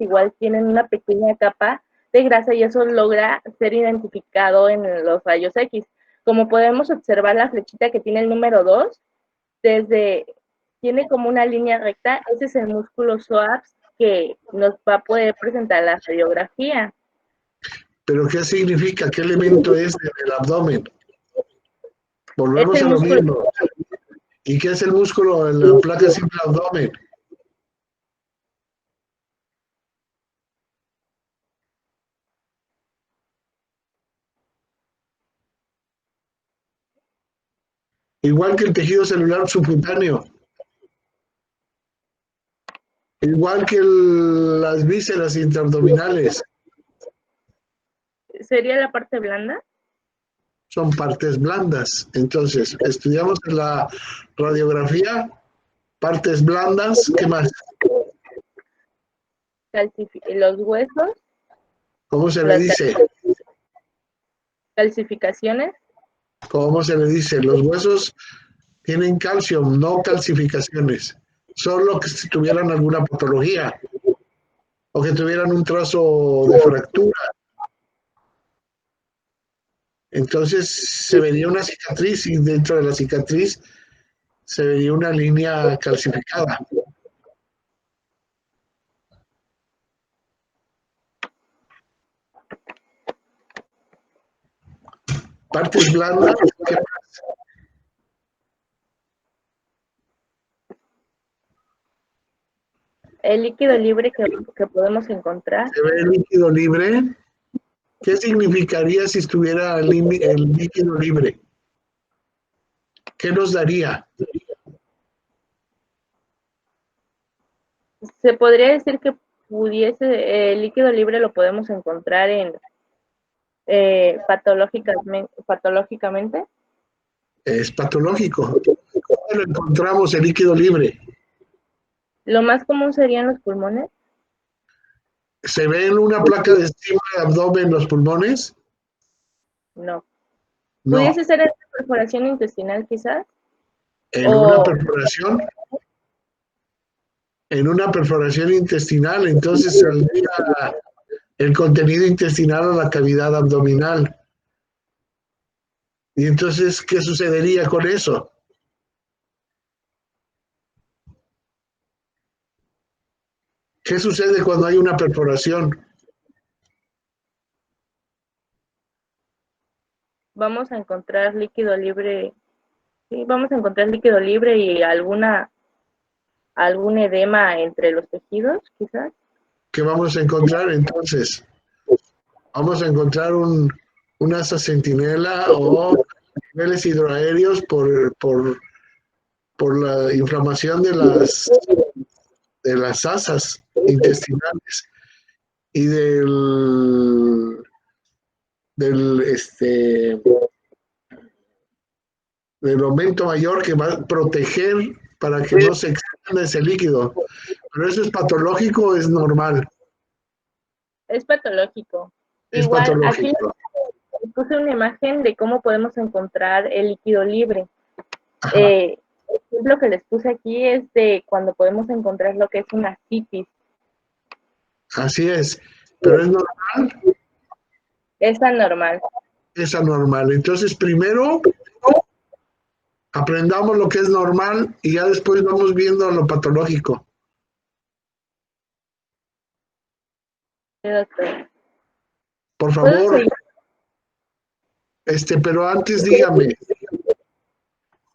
igual tienen una pequeña capa de grasa y eso logra ser identificado en los rayos X. Como podemos observar la flechita que tiene el número 2, tiene como una línea recta, ese es el músculo psoas que nos va a poder presentar la radiografía. ¿Pero qué significa? ¿Qué elemento es del abdomen? Volvemos a lo mismo. ¿Y qué es el músculo en la placa simple abdomen? Igual que el tejido celular subcutáneo. Igual que las vísceras intraabdominales. ¿Sería la parte blanda? Son partes blandas. Entonces, estudiamos en la radiografía, partes blandas, ¿qué más? Los huesos. ¿Cómo se le dice? Calcificaciones. ¿Cómo se le dice? Los huesos tienen calcio, no calcificaciones. Solo que si tuvieran alguna patología o que tuvieran un trazo de fractura. Entonces se vería una cicatriz y dentro de la cicatriz se vería una línea calcificada. Partes blandas, ¿qué más? El líquido libre que podemos encontrar. ¿Se ve el líquido libre? ¿Qué significaría si estuviera el líquido libre? ¿Qué nos daría? Se podría decir que el líquido libre lo podemos encontrar patológicamente. Es patológico. ¿Cómo lo encontramos el líquido libre? Lo más común serían los pulmones. ¿Se ve en una placa de estima de abdomen los pulmones? No. No. ¿Pudiese ser en una perforación intestinal quizás? ¿En una perforación? En una perforación intestinal, entonces saldría el contenido intestinal a la cavidad abdominal. Y entonces, ¿qué sucedería con eso? ¿Qué sucede cuando hay una perforación? Vamos a encontrar líquido libre. Sí, vamos a encontrar líquido libre y algún edema entre los tejidos, quizás. ¿Qué vamos a encontrar entonces? Vamos a encontrar un asa centinela o niveles hidroaéreos por la inflamación de las asas intestinales y del aumento mayor que va a proteger para que no se expanda ese líquido. ¿Pero eso es patológico o es normal? Es patológico. Es Igual, aquí patológico. les puse una imagen de cómo podemos encontrar el líquido libre. El ejemplo que les puse aquí es de cuando podemos encontrar lo que es una citis. Así es. ¿Pero es normal? Es anormal. Es anormal. Entonces, primero aprendamos lo que es normal y ya después vamos viendo lo patológico. Sí, doctor. Por ¿Puedo favor, seguir? pero antes dígame,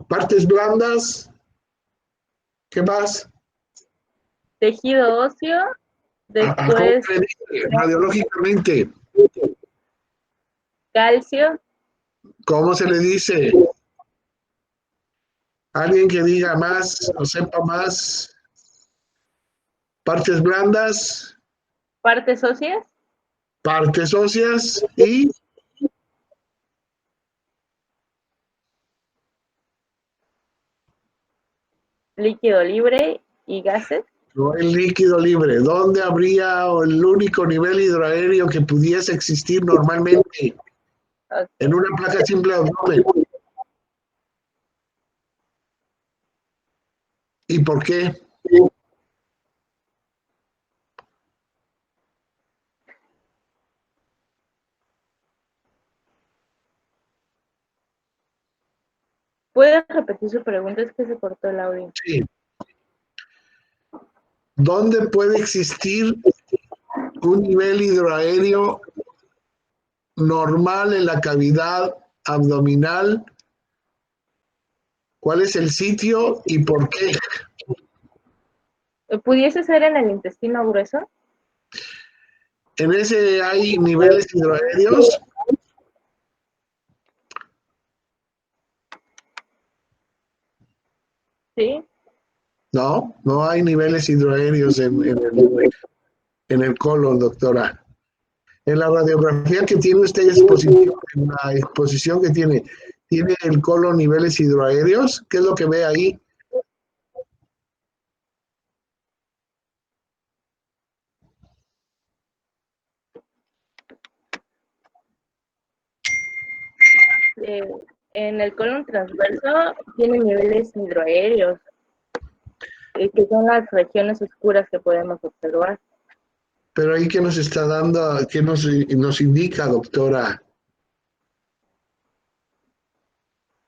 partes blandas, ¿qué más? Tejido óseo, ¿Cómo después se dice? Radiológicamente, calcio, ¿cómo se le dice? Alguien que diga más o sepa más. Partes blandas, partes óseas, partes óseas y líquido libre y gases. el líquido libre. ¿Dónde habría el único nivel hidroaéreo que pudiese existir normalmente? Okay. En una placa simple de abdomen. ¿Y por qué? ¿Puede repetir su pregunta? Es que se cortó el audio. Sí. ¿Dónde puede existir un nivel hidroaéreo normal en la cavidad abdominal? ¿Cuál es el sitio y por qué? ¿Pudiese ser en el intestino grueso? En ese hay niveles hidroaéreos. Sí. No, no hay niveles hidroaéreos en el colon, doctora. En la radiografía que tiene usted en la exposición que tiene el colon niveles hidroaéreos. ¿Qué es lo que ve ahí? En el colon transverso tiene niveles hidroaéreos, que son las regiones oscuras que podemos observar. Pero ahí, ¿qué nos está dando? ¿Qué nos indica, doctora?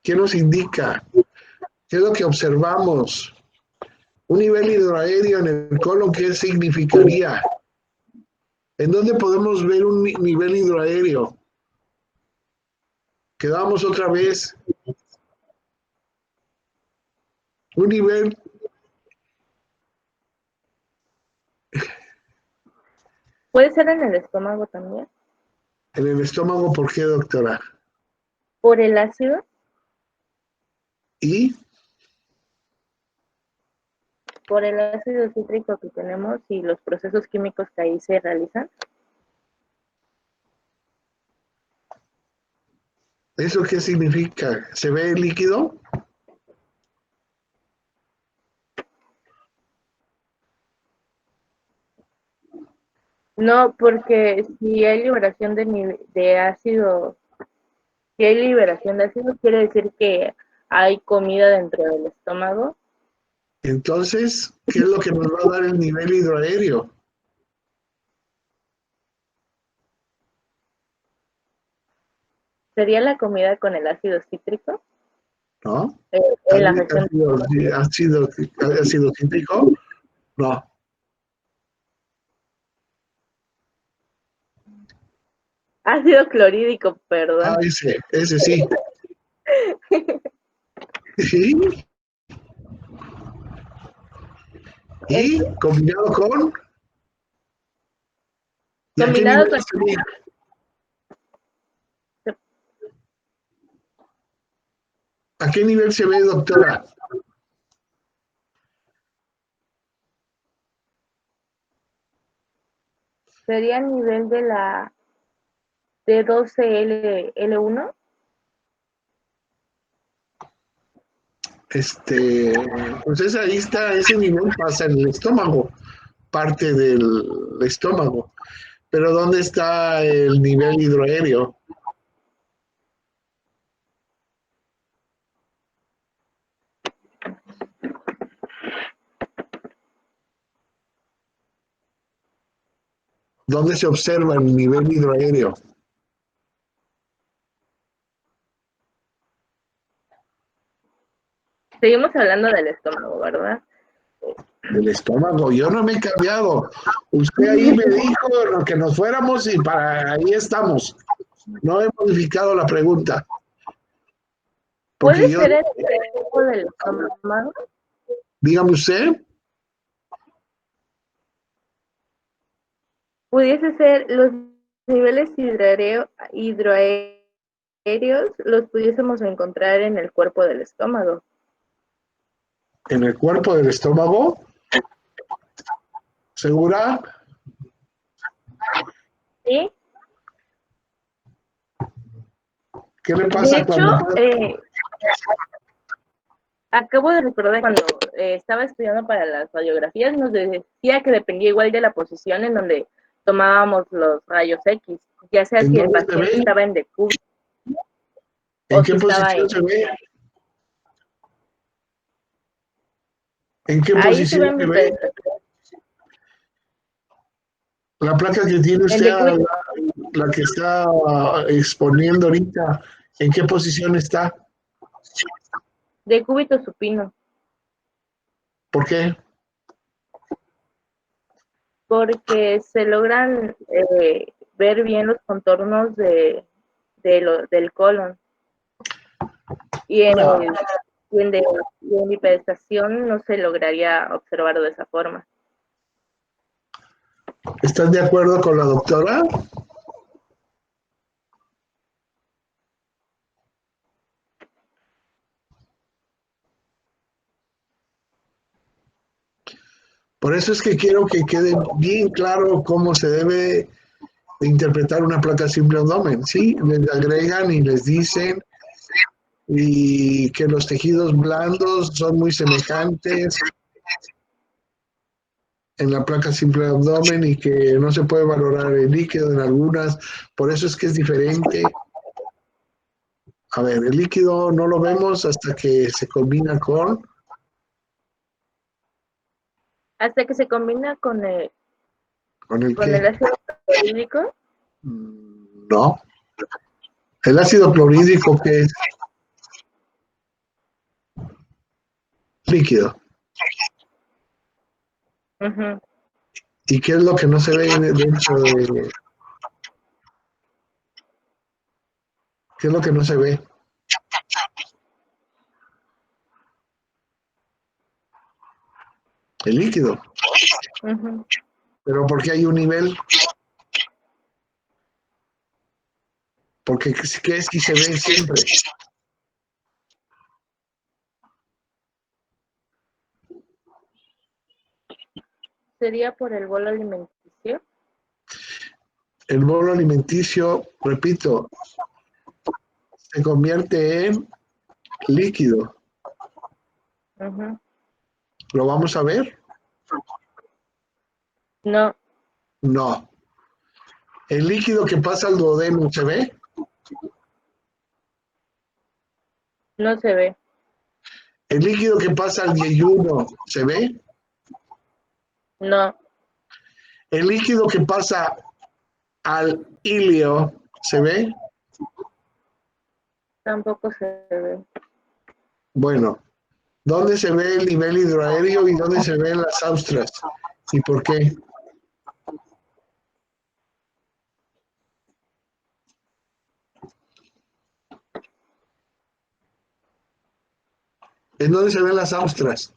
¿Qué nos indica? ¿Qué es lo que observamos? Un nivel hidroaéreo en el colon, ¿qué significaría? ¿En dónde podemos ver un nivel hidroaéreo? Quedamos otra vez. Un nivel. ¿Puede ser en el estómago también? En el estómago, ¿por qué, doctora? ¿Por el ácido? ¿Y? Por el ácido cítrico que tenemos y los procesos químicos que ahí se realizan. ¿Eso qué significa? ¿Se ve el líquido? No, porque si hay liberación de ácido, si hay liberación de ácido, quiere decir que hay comida dentro del estómago. Entonces, ¿qué es lo que nos va a dar el nivel hidroaéreo? ¿Sería la comida con el ácido cítrico? ¿No? En la región. ¿Ácido cítrico? No. Ácido clorhídrico, perdón. Ah, ese sí. Sí. Y combinado con... ¿Y a qué Combinado nivel con... se ve? ¿A qué nivel se ve, doctora? ¿Sería a nivel de la D12L1? Pues ahí está, ese nivel pasa en el estómago, parte del estómago. Pero ¿dónde está el nivel hidroaéreo? ¿Dónde se observa el nivel hidroaéreo? Seguimos hablando del estómago, ¿verdad? Del estómago. Yo no me he cambiado. Usted ahí me dijo que nos fuéramos y para ahí estamos. No he modificado la pregunta. Porque ¿Puede yo, ser el cuerpo del estómago? dígame usted, Pudiese ser los niveles hidroaéreos, los pudiésemos encontrar en el cuerpo del estómago. en el cuerpo del estómago, ¿segura? ¿Sí? ¿Qué le De pasa hecho, cuando... acabo de recordar cuando estaba estudiando para las radiografías, nos decía que dependía igual de la posición en donde tomábamos los rayos X, ya sea ¿En si el dónde se paciente ve? estaba en decúbito ¿En o qué si estaba posición se ve? ¿En qué ahí se posición ve se mi ve? La placa que tiene en usted, decúbito, la que está exponiendo ahorita, ¿en qué posición está? decúbito supino, ¿Por qué? porque se logran ver bien los contornos del colon y No. y en hiperestación no se lograría observar de esa forma. ¿Estás de acuerdo con la doctora? Por eso es que quiero que quede bien claro cómo se debe de interpretar una placa simple abdomen. Sí, les agregan y les dicen y que los tejidos blandos son muy semejantes en la placa simple abdomen y que no se puede valorar el líquido en algunas, por eso es que es diferente. A ver, el líquido no lo vemos hasta que se combina con... Hasta que se combina con ¿Con el el qué? ácido clorhídrico. No. El ácido clorhídrico, ¿qué es? Líquido. Uh-huh. ¿Y qué es lo que no se ve dentro de... ¿Qué es lo que no se ve? El líquido. Uh-huh. Pero ¿por qué hay un nivel? Porque ¿qué es que se ve siempre? ¿Sería por el bolo alimenticio? El bolo alimenticio, repito, se convierte en líquido. Ujú. ¿Lo vamos a ver? No, No. ¿El líquido que pasa al duodeno se ve? no se ve. ¿El líquido que pasa al yeyuno se ve? No, ¿El líquido que pasa al ilio se ve? tampoco se ve. Bueno, ¿dónde se ve el nivel hidroaéreo y dónde se ven las austras? ¿Y por qué? ¿En dónde se ven las austras?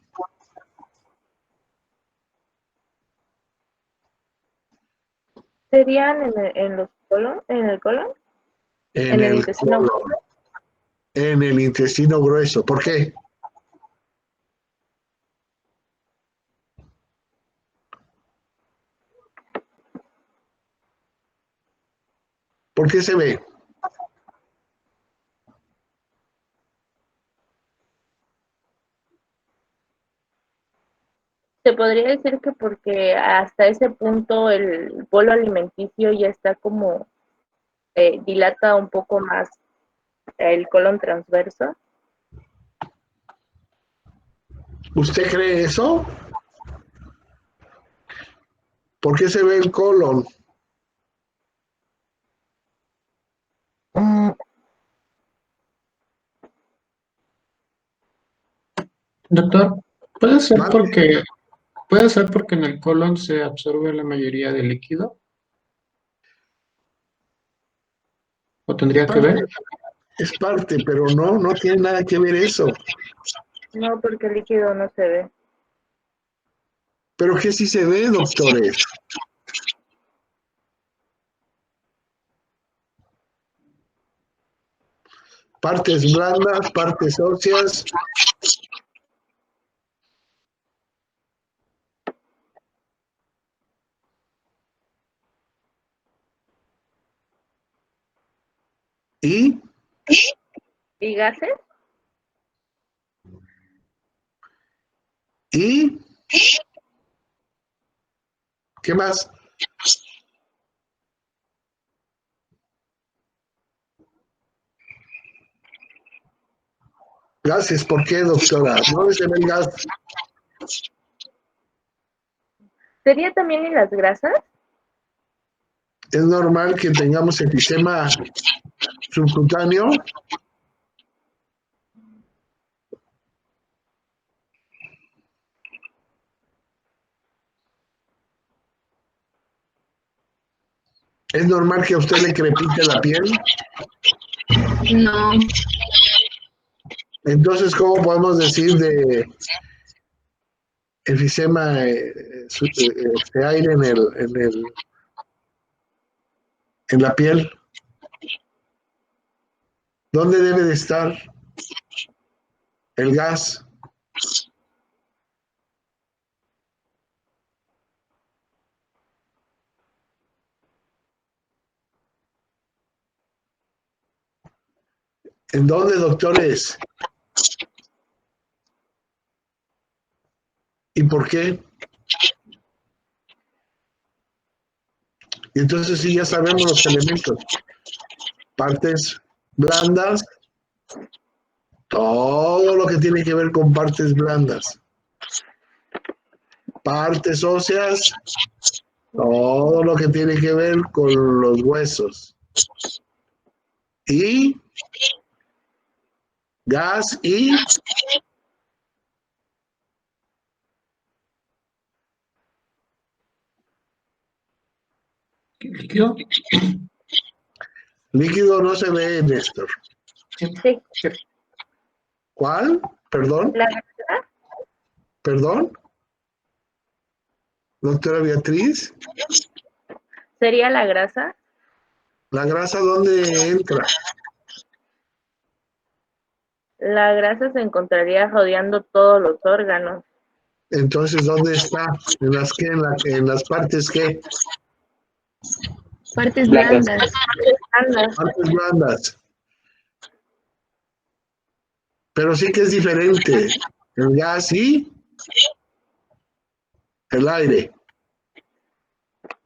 ¿Serían en los colon, en el colon? En el el intestino colon, en el intestino grueso. ¿Por qué? ¿Por qué se ve? Se podría decir que porque hasta ese punto el bolo alimenticio ya está como dilata un poco más el colon transverso. ¿Usted cree eso? ¿Por qué se ve el colon? Doctor, ¿puede ser ¿Vale? porque en el colon se absorbe la mayoría del líquido? ¿O tendría que ver? Es parte, pero no tiene nada que ver eso. No, porque el líquido no se ve. ¿Pero qué sí se ve, doctores? Partes blandas, partes óseas. ¿Y? ¿Y gases? ¿Y? ¿Qué más? Gases, ¿por qué, doctora? ¿Dónde se ve el gas? ¿Sería también en las grasas? Es normal que tengamos enfisema subcutáneo. ¿Es normal que a usted le crepite la piel? No, Entonces, ¿cómo podemos decir de enfisema de aire en la piel? ¿Dónde debe de estar el gas? ¿En dónde, doctores? ¿Y por qué? Y entonces sí, ya sabemos los elementos. Partes blandas, todo lo que tiene que ver con partes blandas. Partes óseas, todo lo que tiene que ver con los huesos. Y gas y ¿Líquido? líquido no se ve, Néstor. Sí. ¿Cuál? ¿Perdón? ¿La grasa? ¿Perdón? Doctora Beatriz, ¿Sería la grasa? ¿la grasa dónde entra? La grasa se encontraría rodeando todos los órganos. Entonces, ¿dónde está? ¿En las qué? ¿En las partes qué? partes blandas. Partes blandas. pero sí que es diferente el gas y el aire.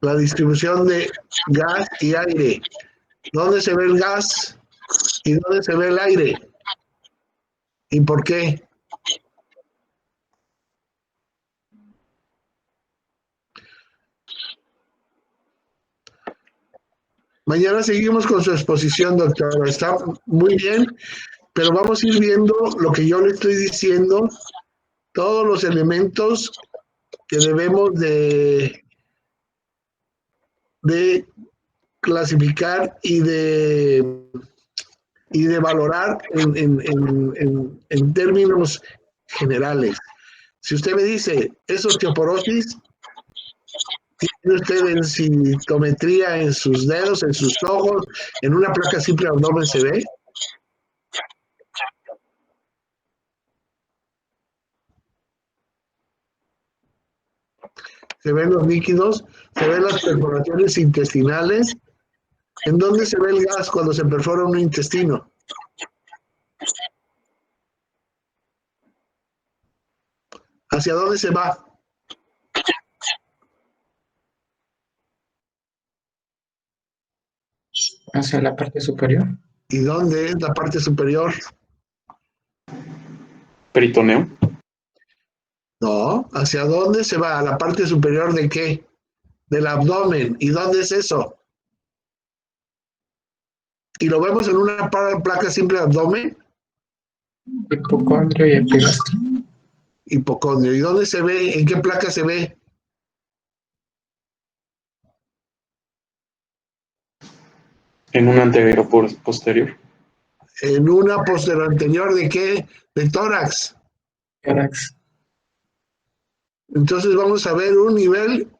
La distribución de gas y aire. ¿Dónde se ve el gas y dónde se ve el aire? ¿Y por qué? Mañana seguimos con su exposición, doctora. Está muy bien, pero vamos a ir viendo lo que yo le estoy diciendo, todos los elementos que debemos de clasificar y de valorar en términos generales. Si usted me dice, ¿es osteoporosis? ¿Tiene usted densitometría en sus dedos, en sus ojos, en una placa simple abdomen se ve? Se ven los líquidos, se ven las perforaciones intestinales. ¿En dónde se ve el gas cuando se perfora un intestino? ¿Hacia dónde se va? Hacia la parte superior. ¿Y dónde es la parte superior? Peritoneo. No, ¿hacia dónde se va? ¿A la parte superior de qué? Del abdomen. ¿Y dónde es eso? ¿Y lo vemos en una placa simple de abdomen? Hipocondrio y epigastrio. Hipocondrio. ¿Y dónde se ve? ¿En qué placa se ve? En un anterior posterior. En una posterior anterior de qué? De tórax. Tórax. Entonces vamos a ver un nivel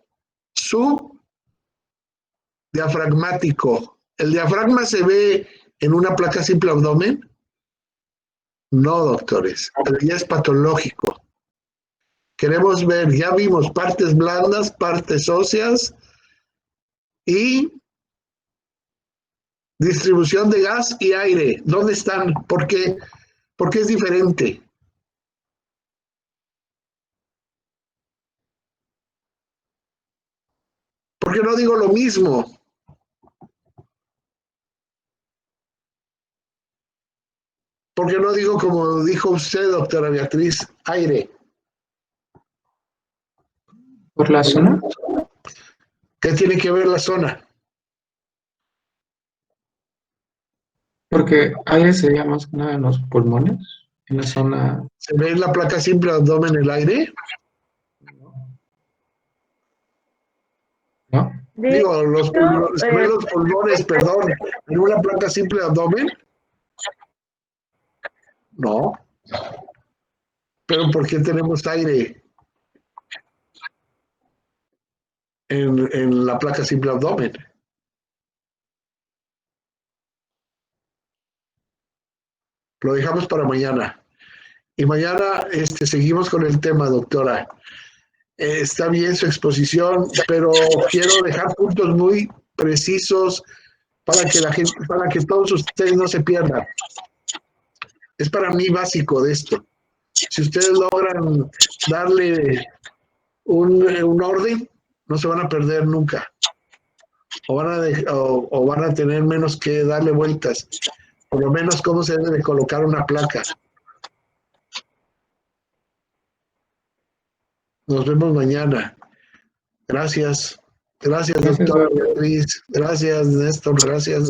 subdiafragmático. ¿El diafragma se ve en una placa simple abdomen? No, doctores. Pero ya es patológico. Queremos ver, ya vimos partes blandas, partes óseas y distribución de gas y aire. ¿Dónde están? ¿Por qué? ¿Por qué es diferente? ¿Por qué no digo lo mismo? ¿Por qué no digo como dijo usted, doctora Beatriz, aire? ¿Por la zona? ¿Qué tiene que ver la zona? Porque aire sería más que nada en los pulmones, en la zona. ¿Se ve en la placa simple abdomen el aire? ¿No? Digo, ¿se ven los pulmones, perdón, en una placa simple abdomen? No. ¿Pero por qué tenemos aire en la placa simple abdomen? Lo dejamos para mañana. Y mañana seguimos con el tema, doctora. Está bien su exposición, pero quiero dejar puntos muy precisos para que la gente, para que todos ustedes no se pierdan. Es para mí básico de esto. Si ustedes logran darle un orden, no se van a perder nunca. O van a tener menos que darle vueltas. Por lo menos cómo se debe de colocar una placa. Nos vemos mañana. Gracias. Gracias, doctora Beatriz. Gracias, Néstor. Gracias.